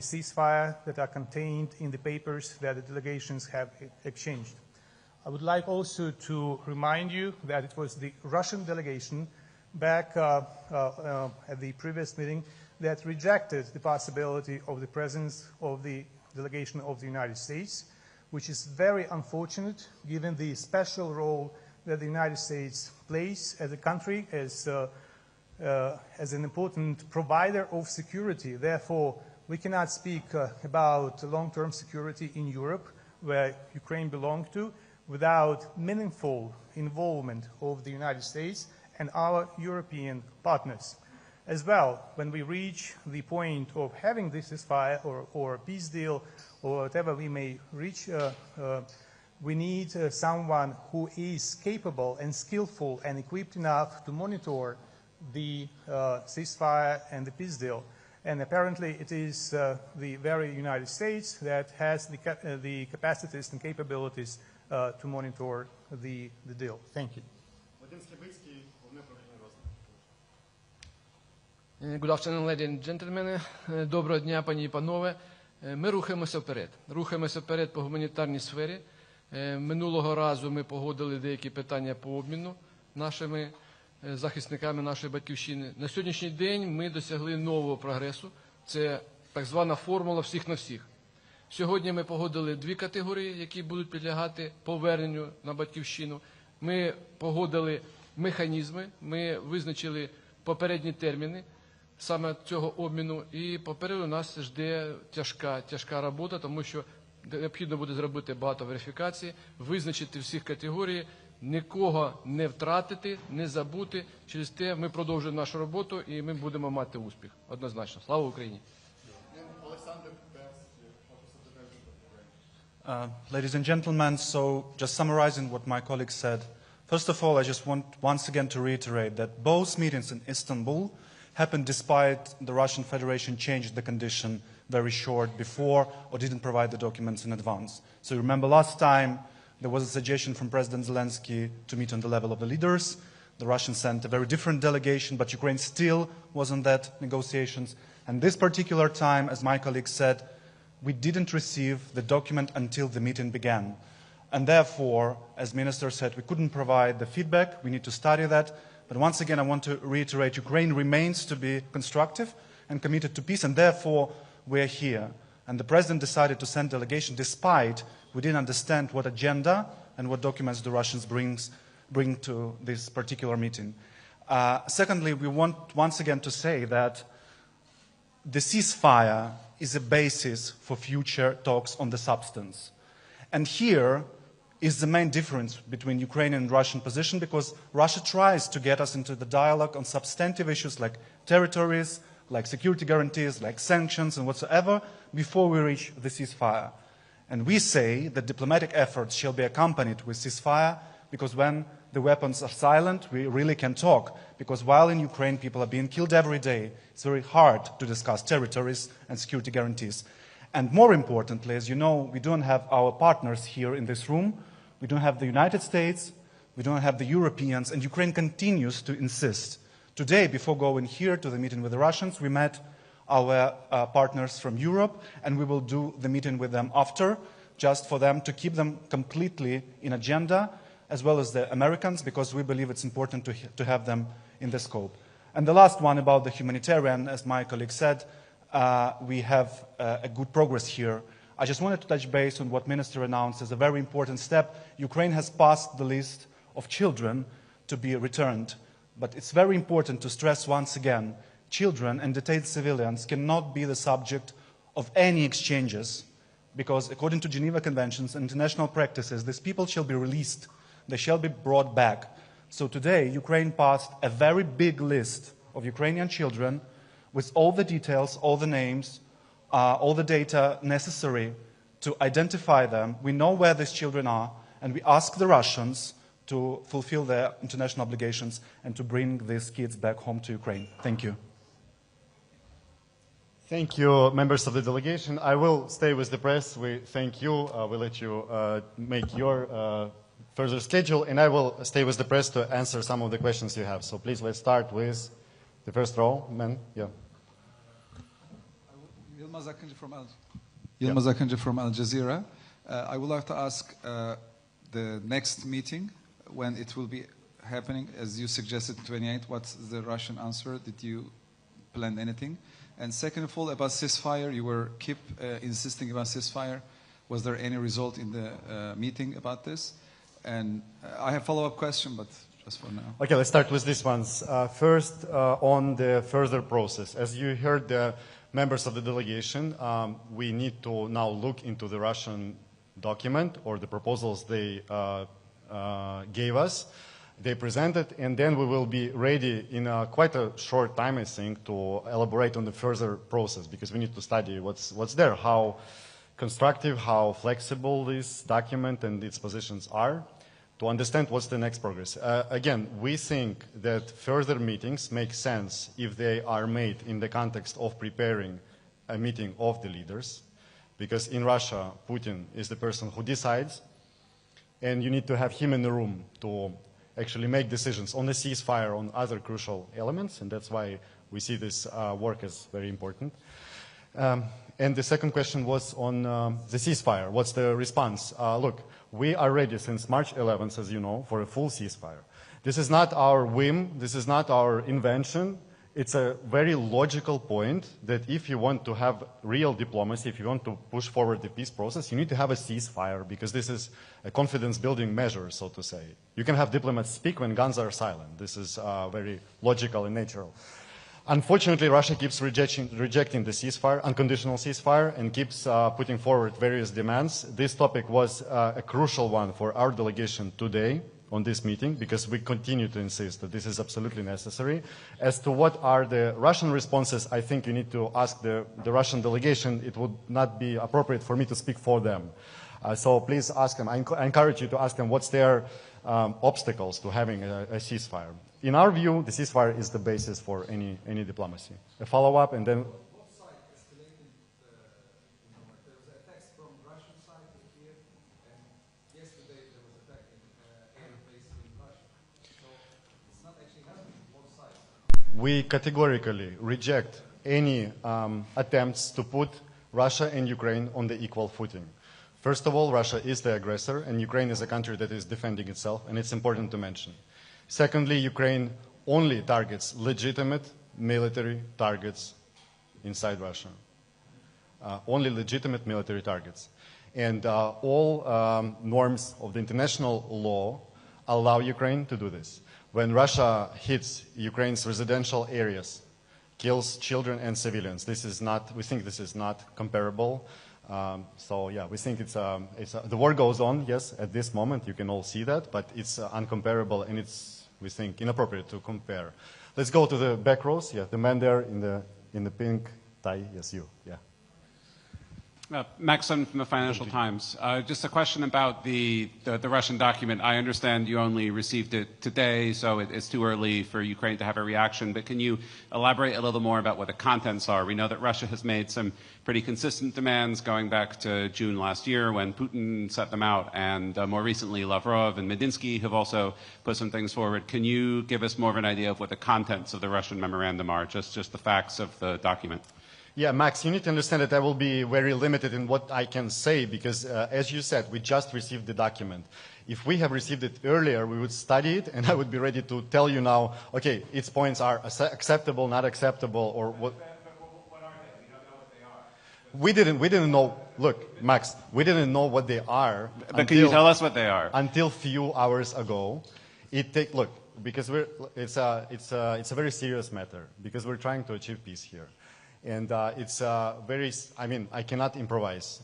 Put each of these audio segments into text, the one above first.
ceasefire that are contained in the papers that the delegations have exchanged. I would like also to remind you that it was the Russian delegation back at the previous meeting that rejected the possibility of the presence of the delegation of the United States, which is very unfortunate given the special role that the United States plays as a country, as an important provider of security. Therefore, we cannot speak about long-term security in Europe, where Ukraine belongs to, without meaningful involvement of the United States and our European partners. As well, when we reach the point of having this ceasefire or a peace deal or whatever we may reach, we need someone who is capable and skillful and equipped enough to monitor the ceasefire and the peace deal. And apparently it is the very United States that has the capacities and capabilities to monitor the deal. Thank you. Good afternoon, ladies and gentlemen. Доброго дня, пані і панове. Ми рухаємося вперед. Рухаємося вперед по гуманітарній сфері. Минулого разу ми погодили деякі питання по обміну нашими захисниками нашої батьківщини. На сьогоднішній день ми досягли нового прогресу. Це так звана формула всіх на всіх. Сьогодні ми погодили дві категорії, які будуть підлягати поверненню на батьківщину. Ми погодили механізми, ми визначили попередні терміни саме цього обміну. І попереду нас жде тяжка робота, тому що необхідно буде зробити багато верифікацій, визначити всіх категорій, нікого не втратити, не забути. Через те ми продовжуємо нашу роботу і ми будемо мати успіх. Однозначно. Слава Україні! Ladies and gentlemen, so just summarizing what my colleague said, first of all, I just want once again to reiterate that both meetings in Istanbul happened despite the Russian Federation changed the condition very short before or didn't provide the documents in advance. So you remember last time there was a suggestion from President Zelensky to meet on the level of the leaders. The Russians sent a very different delegation, but Ukraine still was in that negotiations. And this particular time, as my colleague said, we didn't receive the document until the meeting began. And therefore, as Minister said, we couldn't provide the feedback. We need to study that. But once again, I want to reiterate, Ukraine remains to be constructive and committed to peace, and therefore we are here. And the President decided to send delegation despite we didn't understand what agenda and what documents the Russians bring to this particular meeting. Secondly, we want once again to say that the ceasefire is a basis for future talks on the substance. And here is the main difference between Ukrainian and Russian position, because Russia tries to get us into the dialogue on substantive issues like territories, like security guarantees, like sanctions and whatsoever, before we reach the ceasefire. And we say that diplomatic efforts shall be accompanied with ceasefire, because when the weapons are silent, we really can talk. Because while in Ukraine people are being killed every day, it's very hard to discuss territories and security guarantees. And more importantly, as you know, we don't have our partners here in this room. We don't have the United States. We don't have the Europeans. And Ukraine continues to insist. Today, before going here to the meeting with the Russians, we met our partners from Europe, and we will do the meeting with them after, just for them to keep them completely in agenda, as well as the Americans, because we believe it's important to have them in the scope. And the last one about the humanitarian, as my colleague said, we have a good progress here. I just wanted to touch base on what Minister announced as a very important step. Ukraine has passed the list of children to be returned. But it's very important to stress once again, children and detained civilians cannot be the subject of any exchanges, because according to Geneva Conventions and international practices, these people shall be released. They shall be brought back. So today, Ukraine passed a very big list of Ukrainian children with all the details, all the names, all the data necessary to identify them. We know where these children are, and we ask the Russians to fulfill their international obligations and to bring these kids back home to Ukraine. Thank you. Thank you, members of the delegation. I will stay with the press. We thank you. We'll let you make your further schedule, and I will stay with the press to answer some of the questions you have. So please, let's start with the first row, man. Yeah. We'll Yılmaz Akıncı from Al Jazeera. I would like to ask the next meeting, when it will be happening, as you suggested, 28, what's the Russian answer? Did you plan anything? And second of all, about ceasefire, you keep insisting about ceasefire. Was there any result in the meeting about this? And I have a follow-up question, but just for now. Okay, let's start with these ones. First, on the further process. As you heard the members of the delegation, we need to now look into the Russian document or the proposals they gave us, they presented, and then we will be ready in quite a short time, I think, to elaborate on the further process, because we need to study what's there, how constructive, how flexible this document and its positions are, to understand what's the next progress. Again, we think that further meetings make sense if they are made in the context of preparing a meeting of the leaders, because in Russia, Putin is the person who decides, and you need to have him in the room to actually make decisions on the ceasefire, on other crucial elements, and that's why we see this work as very important. And the second question was on the ceasefire. What's the response? Look, we are ready since March 11th, as you know, for a full ceasefire. This is not our whim. This is not our invention. It's a very logical point that if you want to have real diplomacy, if you want to push forward the peace process, you need to have a ceasefire, because this is a confidence-building measure, so to say. You can have diplomats speak when guns are silent. This is very logical and natural. Unfortunately, Russia keeps rejecting the ceasefire, unconditional ceasefire, and keeps putting forward various demands. This topic was a crucial one for our delegation today on this meeting, because we continue to insist that this is absolutely necessary. As to what are the Russian responses, I think you need to ask the Russian delegation. It would not be appropriate for me to speak for them. So please ask them. I encourage you to ask them what's their obstacles to having a ceasefire. In our view, the ceasefire is the basis for any diplomacy. A follow-up, and then... Both sides escalated, there was a text from Russian side to Kyiv, and yesterday there was attack in airbase in Russia. So it's not actually happening, both sides. We categorically reject any attempts to put Russia and Ukraine on the equal footing. First of all, Russia is the aggressor, and Ukraine is a country that is defending itself, and it's important to mention. Secondly, Ukraine only targets legitimate military targets inside Russia. Only legitimate military targets. And all norms of the international law allow Ukraine to do this. When Russia hits Ukraine's residential areas, kills children and civilians, we think this is not comparable. So yeah, we think the war goes on, yes, at this moment, you can all see that, but it's uncomparable, and it's, we think, inappropriate to compare. Let's go to the back rows. Yeah, the man there in the pink tie. Yes, you. Yeah. Maxim from the Financial Times. Just a question about the Russian document. I understand you only received it today, so it's too early for Ukraine to have a reaction, but can you elaborate a little more about what the contents are? We know that Russia has made some pretty consistent demands going back to June last year when Putin set them out, and more recently Lavrov and Medinsky have also put some things forward. Can you give us more of an idea of what the contents of the Russian memorandum are, just the facts of the document? Yeah, Max, you need to understand that I will be very limited in what I can say, because as you said, we just received the document. If we have received it earlier, we would study it, and I would be ready to tell you now, okay, its points are acceptable, not acceptable, or what. What are they? We don't know what they are. We didn't know, look, Max, we didn't know what they are. But can you tell us what they are? Until a few hours ago. Look, because it's a very serious matter, because we're trying to achieve peace here. And it's very, I cannot improvise,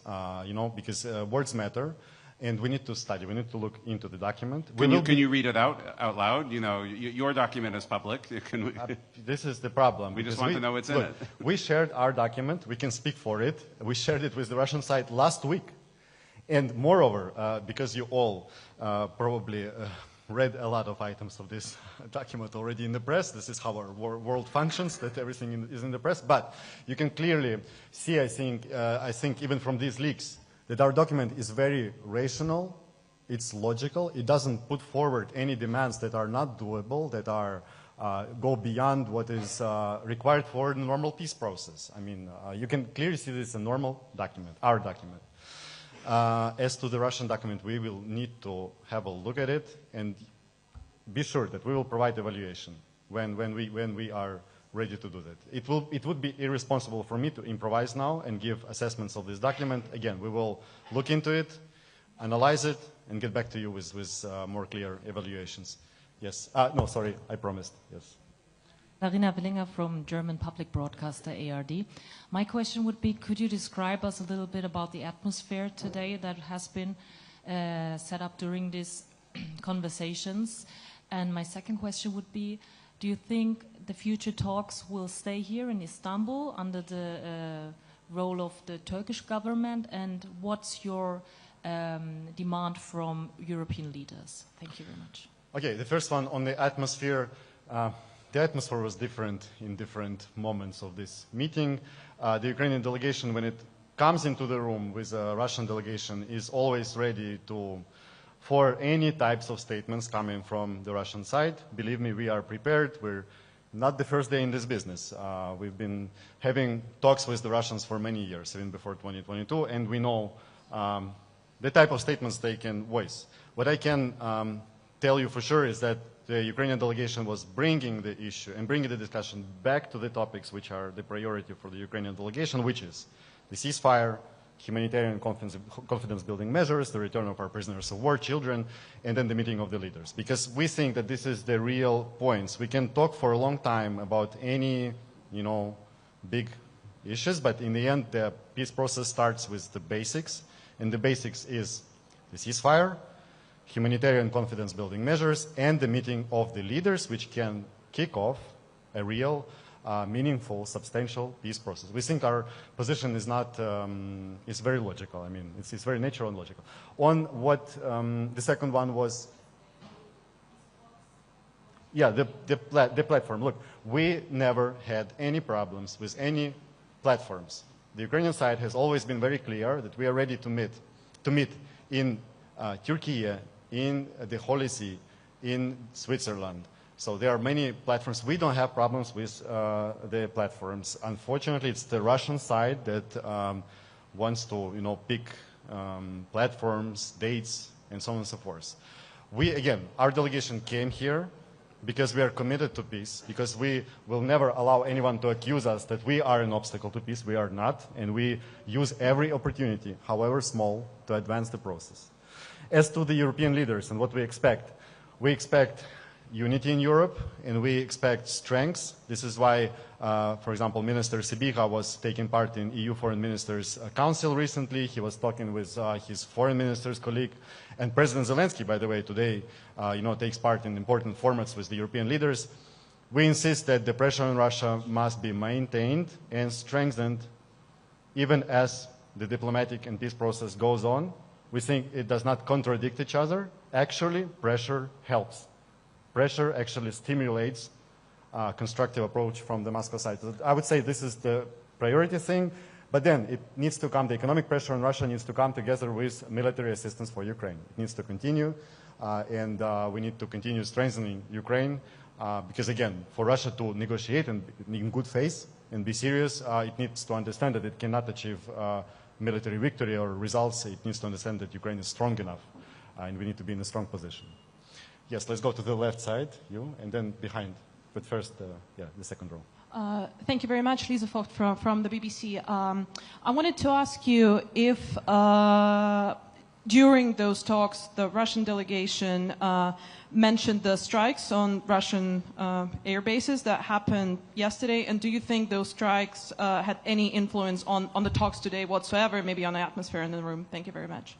because words matter, and we need to study, we need to look into the document. Can you read it out loud? You know, your document is public. This is the problem. We just want to know what's in it. We shared our document, we can speak for it. We shared it with the Russian side last week. And moreover, because you all probably read a lot of items of this document already in the press. This is how our world functions, that everything is in the press. But you can clearly see, I think even from these leaks, that our document is very rational, it's logical, it doesn't put forward any demands that are not doable, that are go beyond what is required for the normal peace process. I mean, you can clearly see this is a normal document, our document. As to the Russian document, we will need to have a look at it and be sure that we will provide evaluation when we are ready to do that. It would be irresponsible for me to improvise now and give assessments of this document. Again, we will look into it, analyze it, and get back to you with more clear evaluations. Yes. No, sorry, I promised. Yes. Larina Willinger from German public broadcaster ARD. My question would be, could you describe us a little bit about the atmosphere today that has been set up during these conversations? And my second question would be, do you think the future talks will stay here in Istanbul under the role of the Turkish government? And what's your demand from European leaders? Thank you very much. Okay, the first one on the atmosphere. The atmosphere was different in different moments of this meeting. The Ukrainian delegation, when it comes into the room with a Russian delegation, is always ready for any types of statements coming from the Russian side. Believe me, we are prepared. We're not the first day in this business. We've been having talks with the Russians for many years, even before 2022, and we know the type of statements they can voice. What I can tell you for sure is that the Ukrainian delegation was bringing the issue and bringing the discussion back to the topics which are the priority for the Ukrainian delegation, which is the ceasefire, humanitarian confidence-building measures, the return of our prisoners of war, children, and then the meeting of the leaders. Because we think that this is the real points. We can talk for a long time about any, big issues, but in the end, the peace process starts with the basics, and the basics is the ceasefire, humanitarian confidence-building measures, and the meeting of the leaders, which can kick off a real, meaningful, substantial peace process. We think our position is not, it's very logical. I mean, it's very natural and logical. On what the second one was, yeah, the platform. Look, we never had any problems with any platforms. The Ukrainian side has always been very clear that we are ready to meet in Turkey, in the Holy See, in Switzerland. So there are many platforms. We don't have problems with the platforms. Unfortunately, it's the Russian side that wants to, pick platforms, dates, and so on and so forth. Our delegation came here because we are committed to peace, because we will never allow anyone to accuse us that we are an obstacle to peace. We are not, and we use every opportunity, however small, to advance the process. As to the European leaders and what we expect unity in Europe, and we expect strengths. This is why, for example, Minister Sibiha was taking part in EU Foreign Ministers' Council recently. He was talking with his foreign minister's colleague. And President Zelensky, by the way, today, takes part in important formats with the European leaders. We insist that the pressure on Russia must be maintained and strengthened even as the diplomatic and peace process goes on. We think it does not contradict each other. Actually, pressure helps. Pressure actually stimulates a constructive approach from the Moscow side. I would say this is the priority thing, but then it needs to come, the economic pressure on Russia needs to come together with military assistance for Ukraine. It needs to continue, and we need to continue strengthening Ukraine, because again, for Russia to negotiate and in good faith and be serious, it needs to understand that it cannot achieve military victory or results. It needs to understand that Ukraine is strong enough, and we need to be in a strong position. Yes, let's go to the left side, you, and then behind. But first, the second row. Thank you very much, Lisa Vogt from the BBC. I wanted to ask you if during those talks, the Russian delegation mentioned the strikes on Russian air bases that happened yesterday, and do you think those strikes had any influence on the talks today whatsoever, maybe on the atmosphere in the room? Thank you very much.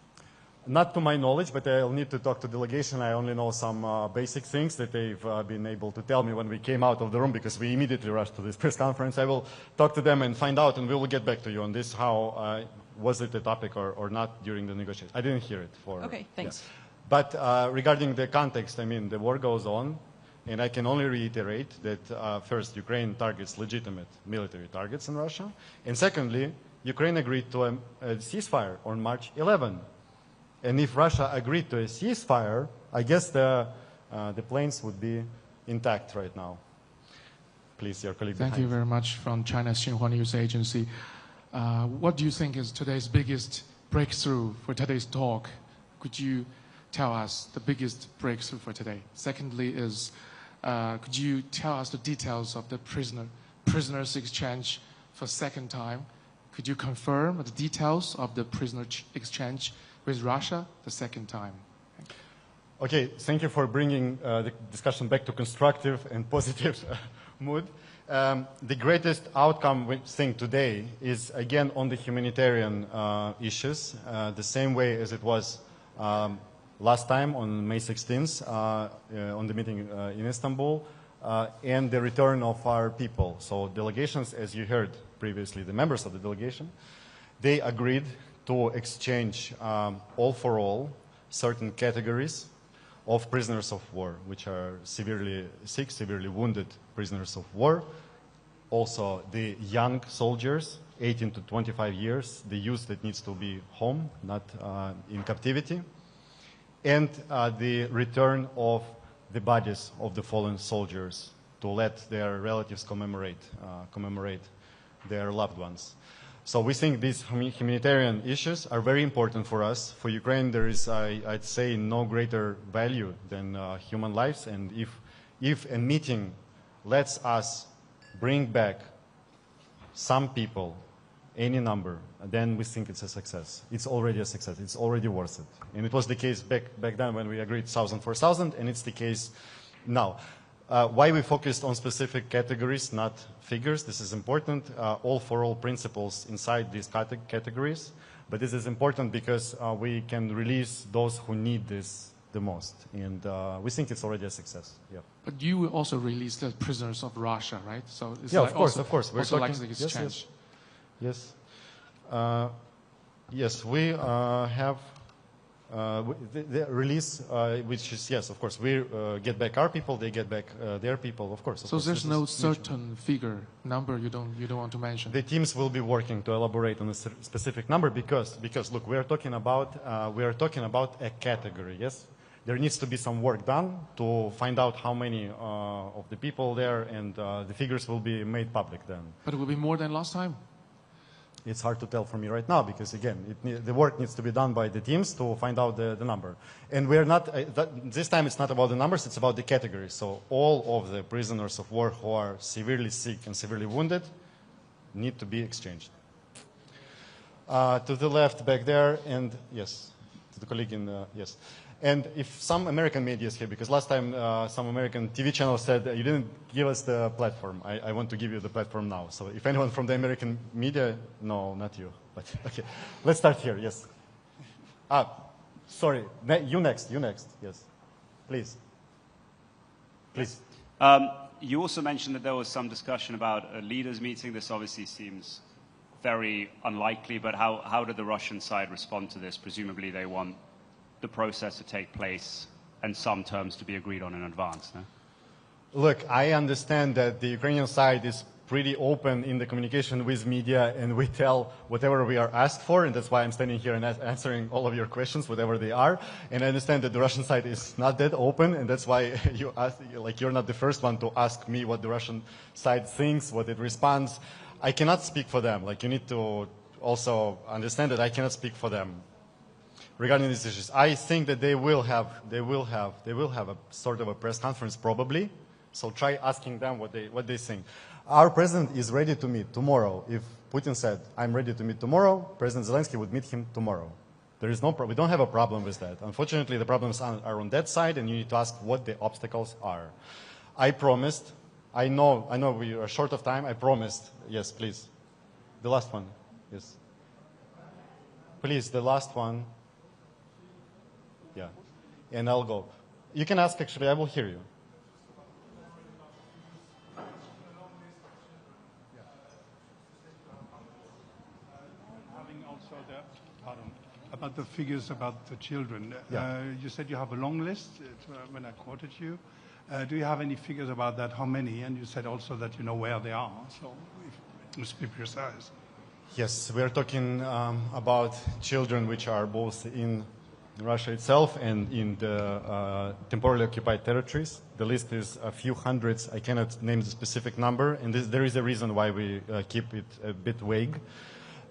Not to my knowledge, but I'll need to talk to the delegation. I only know some basic things that they've been able to tell me when we came out of the room, because we immediately rushed to this press conference. I will talk to them and find out, and we will get back to you on this, how was it a topic or not during the negotiations. I didn't hear it. Okay, thanks. Yeah. But regarding the context, I mean, the war goes on, and I can only reiterate that first, Ukraine targets legitimate military targets in Russia, and secondly, Ukraine agreed to a ceasefire on March 11. And if Russia agreed to a ceasefire, I guess the planes would be intact right now. Please, your colleague Thank you very much from China's Xinhua News Agency. What do you think is today's biggest breakthrough for today's talk? Could you tell us the biggest breakthrough for today? Secondly is, could you tell us the details of the prisoners exchange for second time? Could you confirm the details of the prisoner exchange with Russia the second time? Okay, thank you for bringing the discussion back to constructive and positive mood. The greatest outcome we think today is again on the humanitarian issues, the same way as it was last time on May 16th on the meeting in Istanbul, and the return of our people. So delegations, as you heard previously, the members of the delegation, they agreed to exchange all for all certain categories of prisoners of war, which are severely sick, severely wounded prisoners of war. Also the young soldiers, 18 to 25 years, the youth that needs to be home, not in captivity. And the return of the bodies of the fallen soldiers to let their relatives commemorate their loved ones. So we think these humanitarian issues are very important for us. For Ukraine, there is, I'd say, no greater value than human lives. And if a meeting lets us bring back some people, any number, then we think it's a success. It's already a success. It's already worth it. And it was the case back then when we agreed 1,000 for 1,000, and it's the case now. Why we focused on specific categories, not figures, this is important. All for all principles inside these categories. But this is important because we can release those who need this the most. And we think it's already a success. Yeah. But you will also release the prisoners of Russia, right? So it's yeah, like of course. We're also talking, like the exchange. Yes. Yes, we have the release, which is, yes, of course, we get back our people, they get back their people, of course. So there's no certain figure, number you don't want to mention? The teams will be working to elaborate on a specific number because look, we are talking about a category, yes? There needs to be some work done to find out how many of the people there, and the figures will be made public then. But it will be more than last time? It's hard to tell for me right now because, again, the work needs to be done by the teams to find out the number. And we're not, this time it's not about the numbers, it's about the categories. So all of the prisoners of war who are severely sick and severely wounded need to be exchanged. To the left back there, and yes, to the colleague in, yes. And if some American media is here, because last time some American TV channel said you didn't give us the platform. I want to give you the platform now. So if anyone from the American media, no, not you. But okay, let's start here. Yes. Sorry, you next. Yes, please. Please. You also mentioned that there was some discussion about a leaders' meeting. This obviously seems very unlikely. But how did the Russian side respond to this? Presumably, they want the process to take place and some terms to be agreed on in advance, no? Look, I understand that the Ukrainian side is pretty open in the communication with media, and we tell whatever we are asked for, and that's why I'm standing here and answering all of your questions, whatever they are. And I understand that the Russian side is not that open, and that's why you ask, like, you're not the first one to ask me what the Russian side thinks, what it responds. I cannot speak for them. Like, you need to also understand that I cannot speak for them regarding these issues. I think that they will have a sort of a press conference probably. So try asking them what they think. Our president is ready to meet tomorrow. If Putin said, I'm ready to meet tomorrow, President Zelensky would meet him tomorrow. There is we don't have a problem with that. Unfortunately, the problems are on that side, and you need to ask what the obstacles are. I promised, I know we are short of time, I promised, yes, please. The last one, yes. Please, the last one. Yeah, and I'll go. You can ask, actually, I will hear you. Having also about the figures about the children. Yeah. You said you have a long list when I quoted you. Do you have any figures about that? How many? And you said also that you know where they are. So if, let's be precise. Yes, we are talking about children which are both Russia itself and in the temporarily occupied territories. The list is a few hundreds. I cannot name the specific number, and there is a reason why we keep it a bit vague.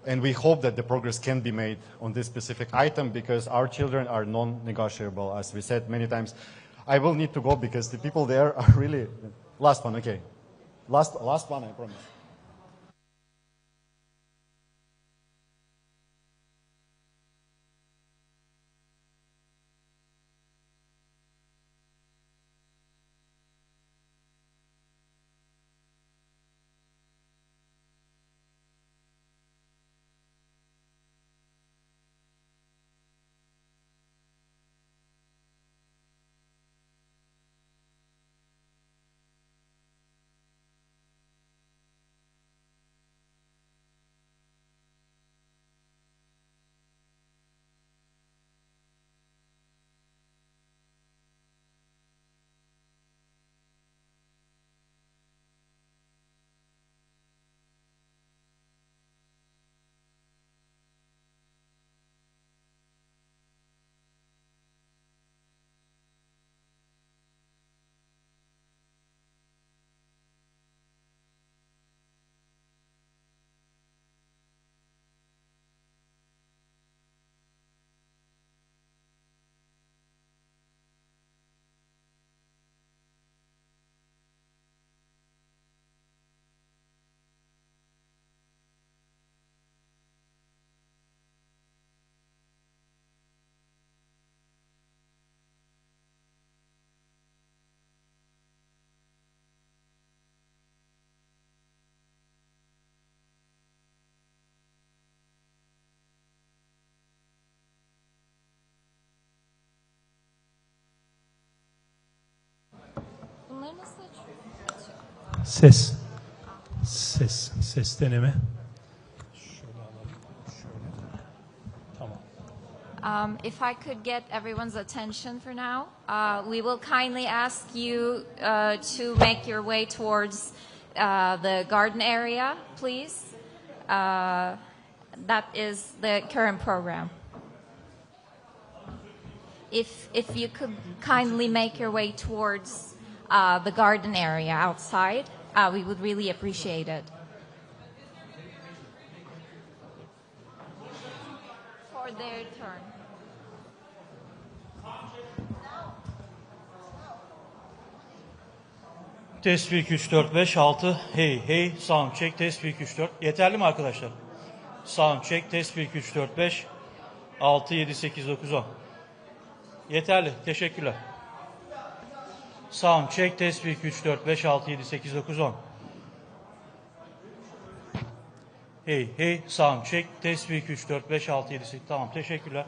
And we hope that the progress can be made on this specific item because our children are non-negotiable, as we said many times. I will need to go because the people there are really... Last one, okay. Last one, I promise. Ses deneme. If I could get everyone's attention for now, we will kindly ask you to make your way towards the garden area, please. That is the current program. If you could kindly make your way towards the garden area outside, we would really appreciate it. For their turn. Test 1, 2, 3, 4, 5, 6. Hey, hey. Sound check. Test 1, 2, 3, 4. Yeterli mi arkadaşlar? Sound check. Test 1, 2, 3, 4, 5, 6, 7, 8, 9, 10. Yeterli. Teşekkürler. Sound check. Test 1, 2, 3, 4, 5, 6, 7, 8, 9, 10. Hey, hey. Sound check. Test 1, 2, 3, 4, 5, 6, 7, 8. Tamam. Teşekkürler.